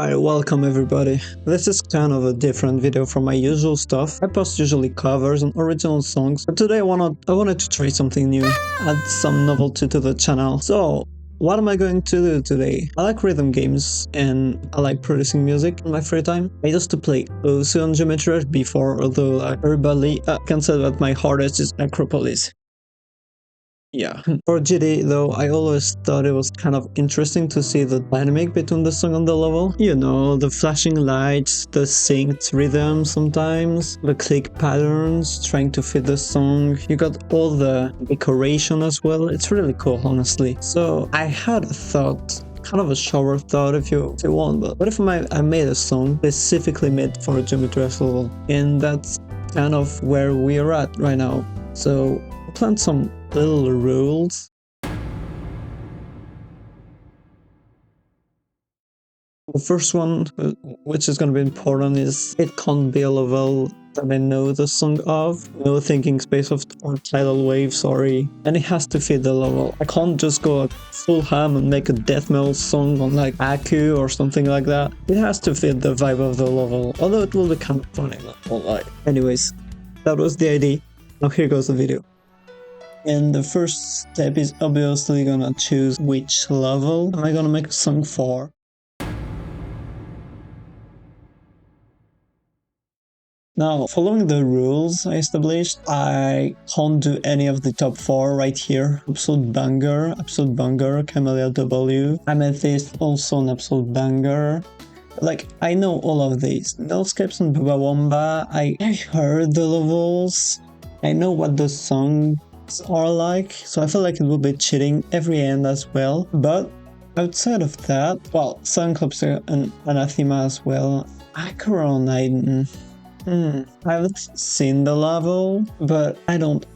Alright, welcome everybody. This is kind of a different video from my usual stuff. I post usually covers and original songs, but today I wanted to try something new, add some novelty to the channel. So, what am I going to do today? I like rhythm games and I like producing music in my free time. I used to play OC on Geometry Rush before, although everybody can say that my hardest is Acropolis. Yeah. For GD though, I always thought it was kind of interesting to see the dynamic between the song and the level. You know, the flashing lights, the synced rhythm sometimes, the click patterns, trying to fit the song. You got all the decoration as well. It's really cool, honestly. So I had a thought, kind of a shower thought if you want, but what if I made a song specifically made for a Geometry Rush level? And that's kind of where we are at right now. So I planned some little rules. The first one, which is going to be important, is it can't be a level that I know the song of. No thinking space or tidal wave, sorry. And it has to fit the level. I can't just go full ham and make a death metal song on like Aku or something like that. It has to fit the vibe of the level, although it will be kind of funny, I won't lie. Anyways, that was the idea. Now here goes the video. And the first step is obviously gonna choose which level am I gonna make a song for. Now, following the rules I established, I can't do any of the top 4 right here. Absolute Banger, Camellia W, Amethyst, also an absolute banger. Like, I know all of these. Nullscapes and Bubba Wamba, I heard the levels, I know what the song are like, so I feel like it will be cheating every end as well. But outside of that, well, Soundcloud and Anathema as well. Acheron, I haven't seen the level, but I don't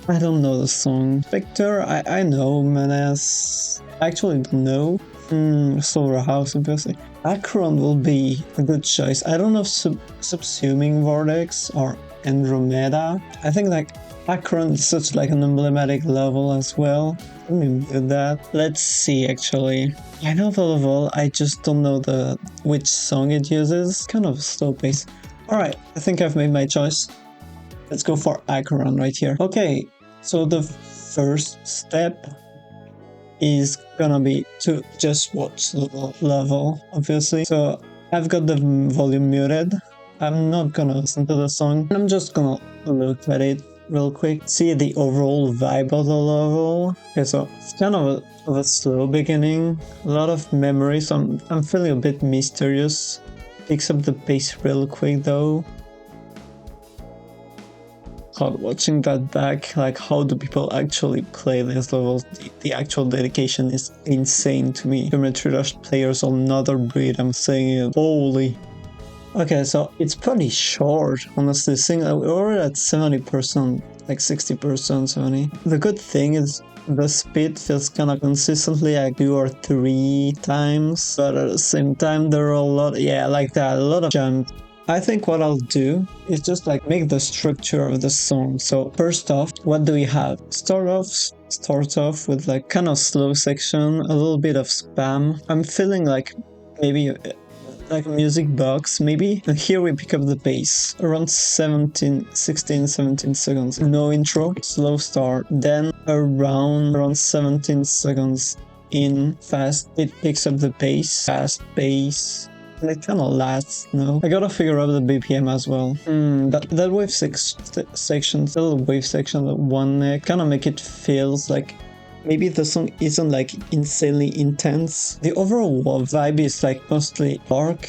know the song. Victor, I know. Menace, I actually don't know. Solar House, obviously. Acheron will be a good choice. I don't know if Subsuming Vortex or Andromeda. I think like Acheron is such like an emblematic level as well. Let me do that. Let's see, actually. I know the level, I just don't know which song it uses. Kind of slow pace. Alright, I think I've made my choice. Let's go for Acheron right here. Okay, so the first step is gonna be to just watch the level, obviously. So I've got the volume muted. I'm not gonna listen to the song. I'm just gonna look at it real quick, see the overall vibe of the level. Okay, so it's kind of a slow beginning, a lot of memories. I'm feeling a bit mysterious. Picks up the pace real quick though. God, watching that back, like how do people actually play these levels? The actual dedication is insane to me. Geometry Rush players are another breed, I'm saying it. Holy. Okay, so it's pretty short, honestly. We're already at 70%, like 60%, 70. The good thing is the speed feels kind of consistently like 2 or 3 times, but at the same time there are a lot of jumps. I think what I'll do is just like make the structure of the song. So first off, what do we have? Start off with like kind of slow section, a little bit of spam. I'm feeling like maybe like a music box maybe, and here we pick up the bass around 17 seconds. No intro, slow start, then around 17 seconds in fast, it picks up the bass, fast bass, and it kind of lasts. No, I gotta figure out the BPM as well. That wave section, the little wave section, the one neck, kind of make it feels like maybe the song isn't like insanely intense. The overall vibe is like mostly dark.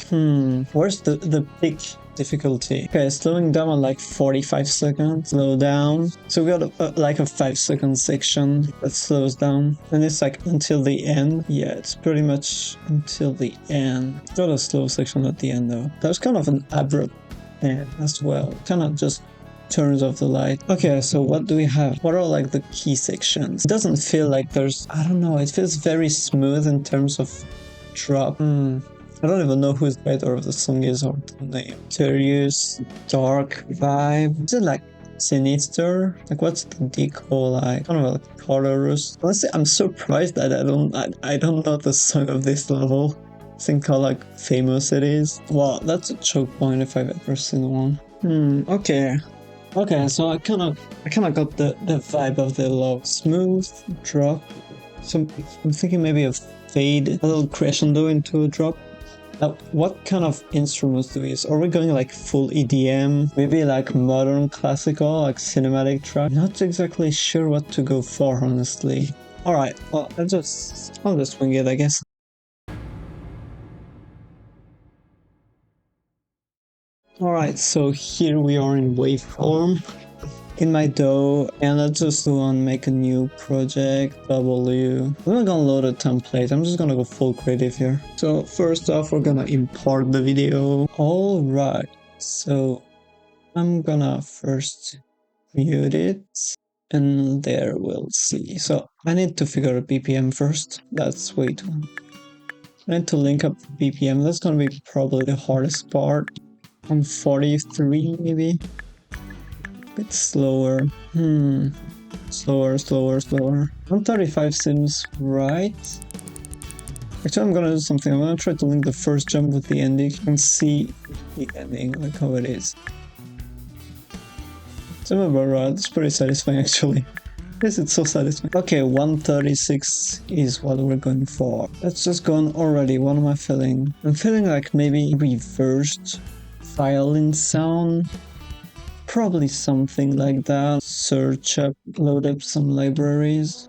Where's the peak difficulty? Okay, slowing down on like 45 seconds. Slow down. So we got like a 5-second section that slows down. And it's like until the end. Yeah, it's pretty much until the end. Got a slow section at the end though. There's kind of an abrupt end as well. Kind of just turns off the light. Okay, so what do we have? What are like the key sections? It doesn't feel like there's, I don't know, it feels very smooth in terms of drop. I don't even know whose writer of the song is or the name. Mysterious, dark vibe. Is it like sinister? Like what's the deco like? Kind of like colorous. Honestly, I'm surprised that I don't know the song of this level. think how like famous it is. Wow, that's a choke point if I've ever seen one. Okay. Okay, so I kinda got the vibe of the low. Smooth drop. So I'm thinking maybe a fade, a little crescendo into a drop. Now, what kind of instruments do we use? Are we going like full EDM? Maybe like modern classical, like cinematic track? Not exactly sure what to go for, honestly. Alright, well, I'll just wing it, I guess. Alright, so here we are in waveform. In my DAW, and let's just go on make a new project, W. I'm not gonna load a template, I'm just gonna go full creative here. So first off, we're gonna import the video. Alright, so I'm gonna first mute it, and there we'll see. So I need to figure out BPM first. That's way too long. I need to link up BPM, that's gonna be probably the hardest part. On 43 maybe? Bit slower. Slower. 135 seems right. Actually, I'm gonna do something. I'm gonna try to link the first jump with the ending and see the ending, like how it is. So about right. It's pretty satisfying, actually. Yes, it's so satisfying. Okay, 136 is what we're going for. Let's just go on already. What am I feeling? I'm feeling like maybe reversed violin sound. Probably something like that. Search up, load up some libraries.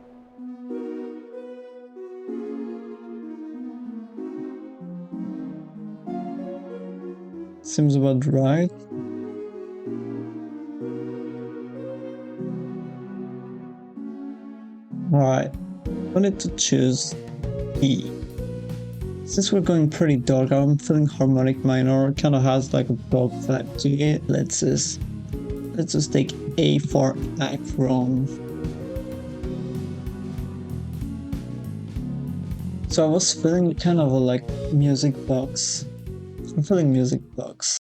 Seems about right. Alright, I need to choose E. Since we're going pretty dark, I'm feeling harmonic minor. Kind of has like a dog vibe to it. Let's just take A for Acron. So I was feeling kind of a like music box. I'm feeling music box.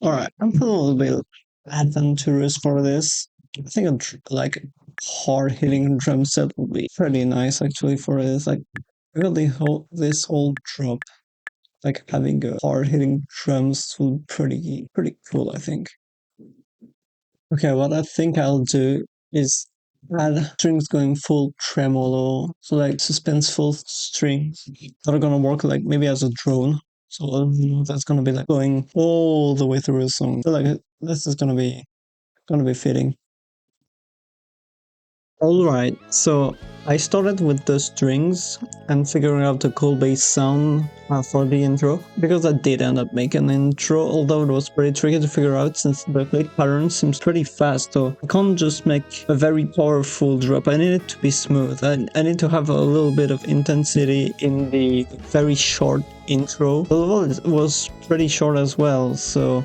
Alright, I'm feeling a little bit adventurous for this. I think like hard-hitting drum set would be pretty nice actually for this. Like, I got this whole drop, like having a hard-hitting drums would be pretty cool, I think. Okay, what I think I'll do is add strings going full tremolo, so like suspenseful strings that are gonna work like maybe as a drone. So that's gonna be like going all the way through the song. So like this is gonna be fitting. Alright, so I started with the strings and figuring out the cool bass sound for the intro, because I did end up making an intro, although it was pretty tricky to figure out since the click pattern seems pretty fast, so I can't just make a very powerful drop. I need it to be smooth. I need to have a little bit of intensity in the very short intro. The level was pretty short as well, so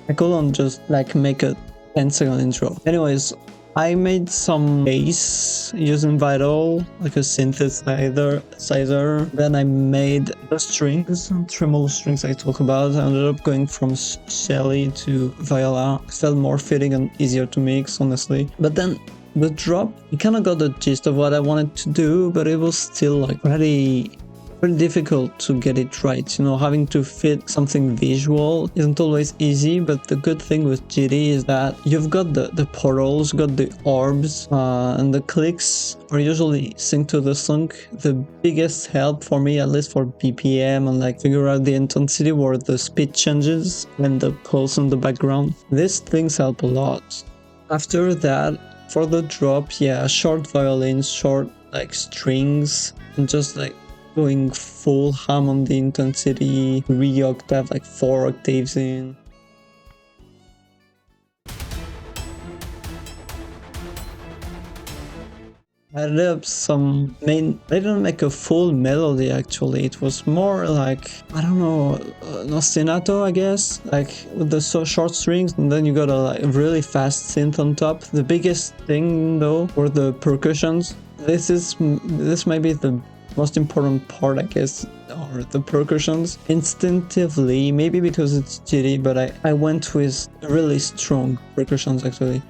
I couldn't just like make a 10-second intro. Anyways, I made some bass using Vital, like a synthesizer. Then I made the strings, tremolo strings I talk about. I ended up going from Shelly to Viola. It felt more fitting and easier to mix, honestly. But then the drop, I kind of got the gist of what I wanted to do, but it was still like pretty difficult to get it right. You know, having to fit something visual isn't always easy, but the good thing with GD is that you've got the portals, got the orbs, and the clicks are usually synced to the sync. The biggest help for me, at least for BPM and like figure out the intensity, were the speed changes and the pulse in the background. These things help a lot. After that, for the drop, yeah, short violins, short like strings, and just like going full ham on the intensity, re-octave, like 4 octaves in. added up some main. They didn't make a full melody actually. It was more like, I don't know, an ostinato, I guess, like with the short strings, and then you got a like, really fast synth on top. The biggest thing though were the percussions. This might be the most important part, I guess, or the percussions. Instinctively, maybe because it's GD, but I went with really strong percussions actually.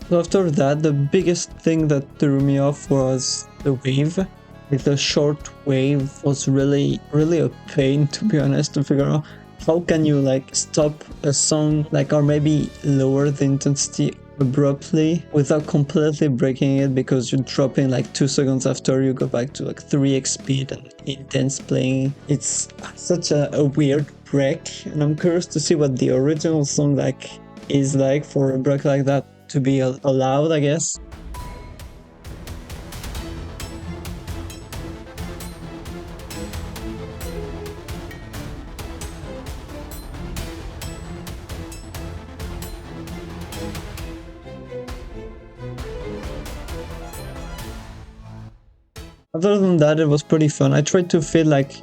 So after that, the biggest thing that threw me off was the wave. Like the short wave was really a pain, to be honest, to figure out how can you like stop a song, like, or maybe lower the intensity abruptly without completely breaking it, because you're dropping like 2 seconds after you go back to like 3x speed and intense playing. It's such a weird break, and I'm curious to see what the original song like is like for a break like that to be allowed, I guess. Other than that, it was pretty fun. I tried to fit like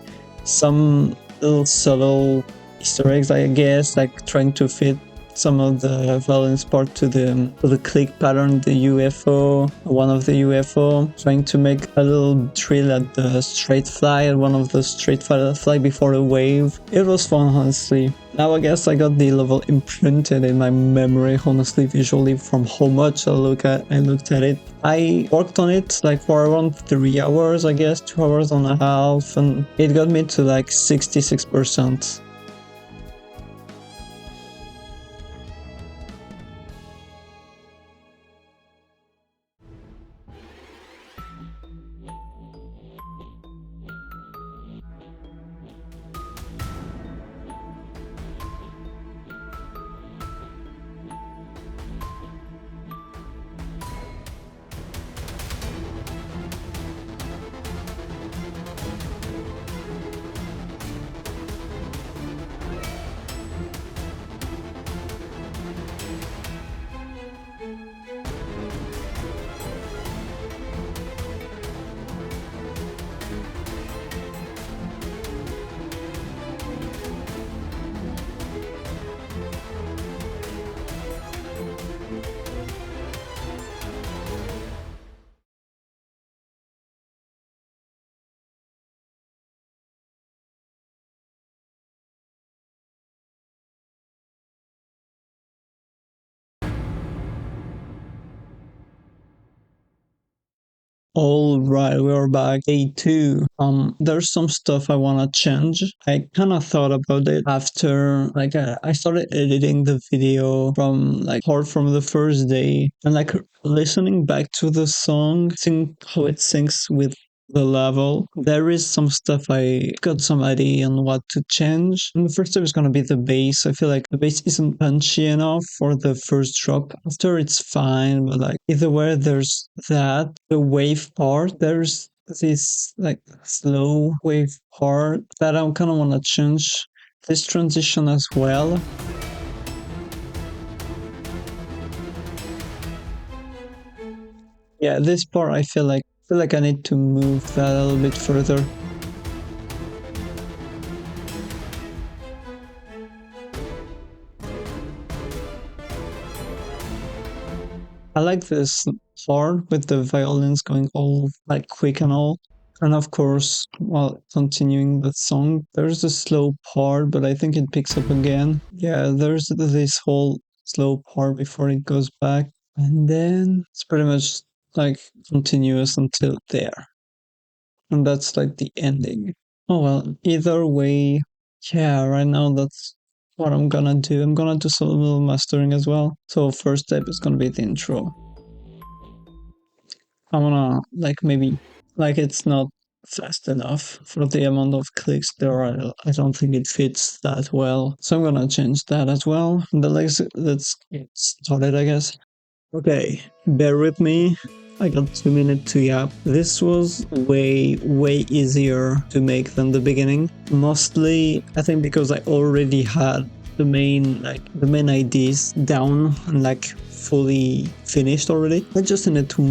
some little subtle Easter eggs, I guess, like trying to fit some of the violence part to the click pattern, the UFO, one of the UFO, trying to make a little drill at the straight fly, at one of the straight fly before the wave. It was fun, honestly. Now I guess I got the level imprinted in my memory, honestly, visually, from how much I looked at it. I worked on it like for around 3 hours, I guess, 2 hours and a half, and it got me to like 66%. All right, we're back. Day 2. There's some stuff I wanna change. I kind of thought about it after, like, I started editing the video from like part from the first day, and like listening back to the song, seeing how it syncs with the level. There is some stuff I got some idea on what to change. And the first step is gonna be the bass. I feel like the bass isn't punchy enough for the first drop. After it's fine, but like either way, there's that. The wave part, there's this like slow wave part that I kind of want to change. This transition as well. Yeah, this part I feel like I need to move that a little bit further. I like this part with the violins going all like quick and all. And of course, while continuing the song, there's a slow part, but I think it picks up again. Yeah, there's this whole slow part before it goes back. And then it's pretty much like continuous until there. And that's like the ending. Oh well, either way, yeah, right now that's what I'm gonna do. I'm gonna do some little mastering as well. So first step is gonna be the intro. I wanna like maybe like it's not fast enough for the amount of clicks there are. I don't think it fits that well. So I'm gonna change that as well. Let's get started, I guess. Okay, bear with me. I got 2 minutes to yap. This was way easier to make than the beginning. Mostly, I think because I already had the main ideas down and like fully finished already. I just needed to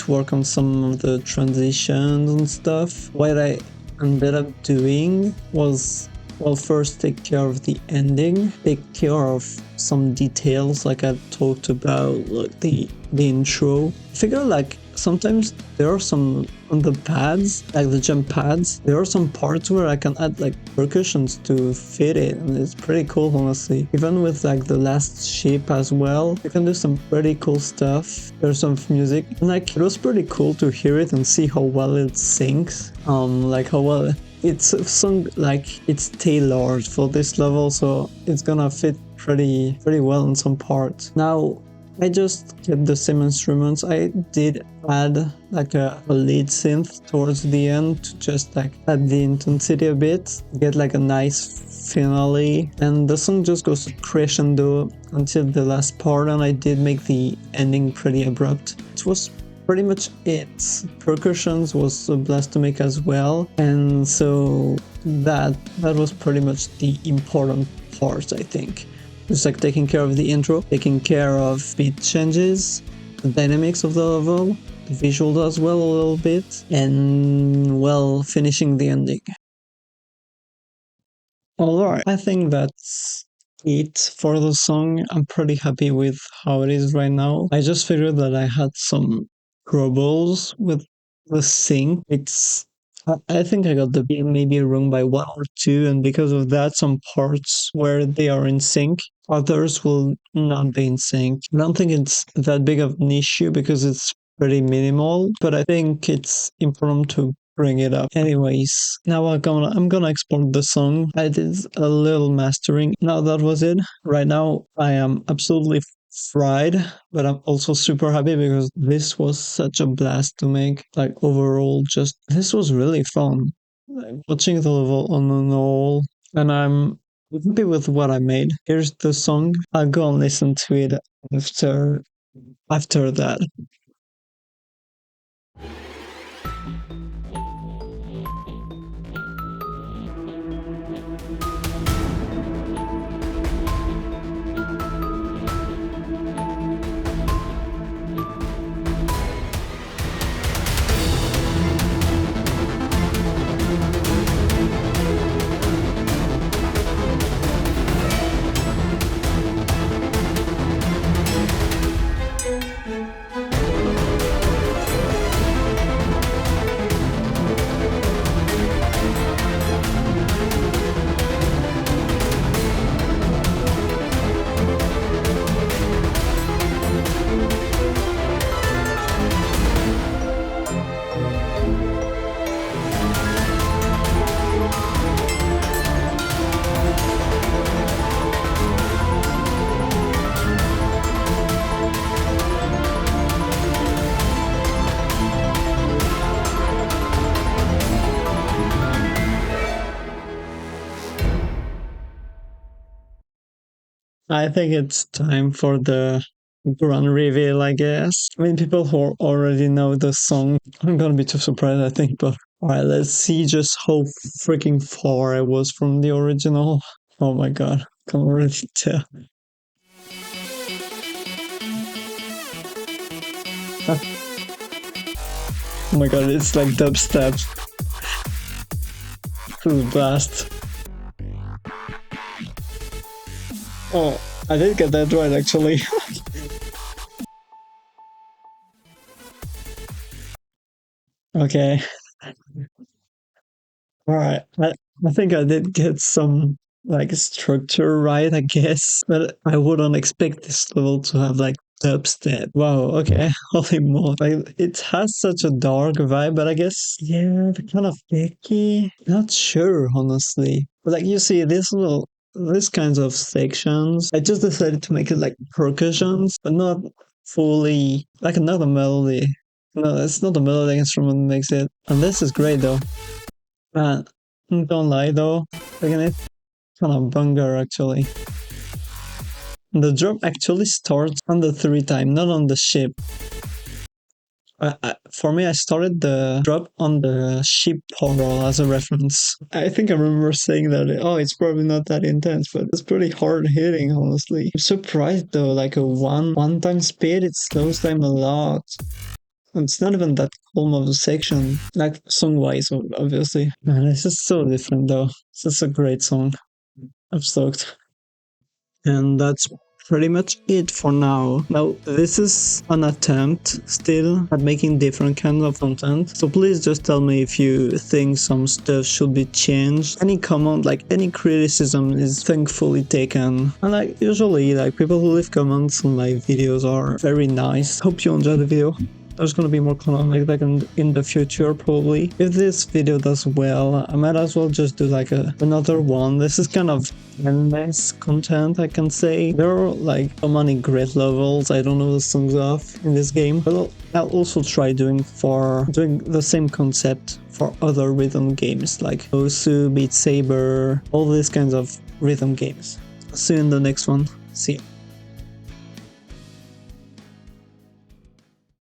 work on some of the transitions and stuff. What I ended up doing was, well, first take care of the ending, take care of some details like I talked about, like the intro. I figure like sometimes there are some on the pads, like the jump pads, there are some parts where I can add like percussions to fit it, and it's pretty cool, honestly. Even with like the last ship as well, you can do some pretty cool stuff. There's some music, and like it was pretty cool to hear it and see how well it syncs. Like how well it's sung, like it's tailored for this level, so it's gonna fit pretty well in some parts. Now I just kept the same instruments. I did add like a lead synth towards the end to just like add the intensity a bit, get like a nice finale, and the song just goes crescendo until the last part, and I did make the ending pretty abrupt. It was pretty much it. Percussions was a blast to make as well, and so that was pretty much the important part, I think. Just like taking care of the intro, taking care of beat changes, the dynamics of the level, the visuals as well a little bit, and well, finishing the ending. Alright, I think that's it for the song. I'm pretty happy with how it is right now. I just figured that I had some troubles with the sync. I think I got the beat maybe wrong by one or two, and because of that, some parts where they are in sync, others will not be in sync. I don't think it's that big of an issue because it's pretty minimal, but I think it's important to bring it up. Anyways, now I'm gonna export the song. I did a little mastering. Now that was it. Right now I am absolutely fried, but I'm also super happy because this was such a blast to make. Like overall, just this was really fun. Like, watching the level on and all, and I'm happy with what I made. Here's the song. I'll go and listen to it after that. I think it's time for the grand reveal, I guess. I mean, people who already know the song aren't gonna be too surprised, I think, but alright, let's see just how freaking far I was from the original. Oh my god, can already tell. Oh my god, it's like dubstep. This is a blast. Oh, I did get that right actually. Okay. Alright. I think I did get some like structure right, I guess. But I wouldn't expect this level to have like dubstep. Wow, okay. Holy moly. Like it has such a dark vibe, but I guess yeah, the kind of picky. Not sure, honestly. But like you see these kinds of sections, I just decided to make it like percussions, but not fully like another melody. No, it's not the melodic instrument that makes it. And this is great though. Don't lie though. Again, it's kind of banger actually. The drop actually starts on the 3 time, not on the ship. For me, I started the drop on the ship portal as a reference. I think I remember saying that, oh, it's probably not that intense, but it's pretty hard hitting, honestly. I'm surprised though, like a one time speed, it slows time a lot. And it's not even that calm of a section, like song-wise, obviously. Man, it's just so different though. It's just a great song. I'm stoked. And that's pretty much it for now. Now, this is an attempt still at making different kinds of content. So please just tell me if you think some stuff should be changed. Any comment, like any criticism is thankfully taken. And like usually, like people who leave comments on my videos are very nice. Hope you enjoyed the video. There's gonna be more content like that in the future, probably. If this video does well, I might as well just do like another one. This is kind of endless content, I can say. There are like so many great levels I don't know the songs of in this game. But I'll also try doing the same concept for other rhythm games like Osu, Beat Saber, all these kinds of rhythm games. See you in the next one. See ya.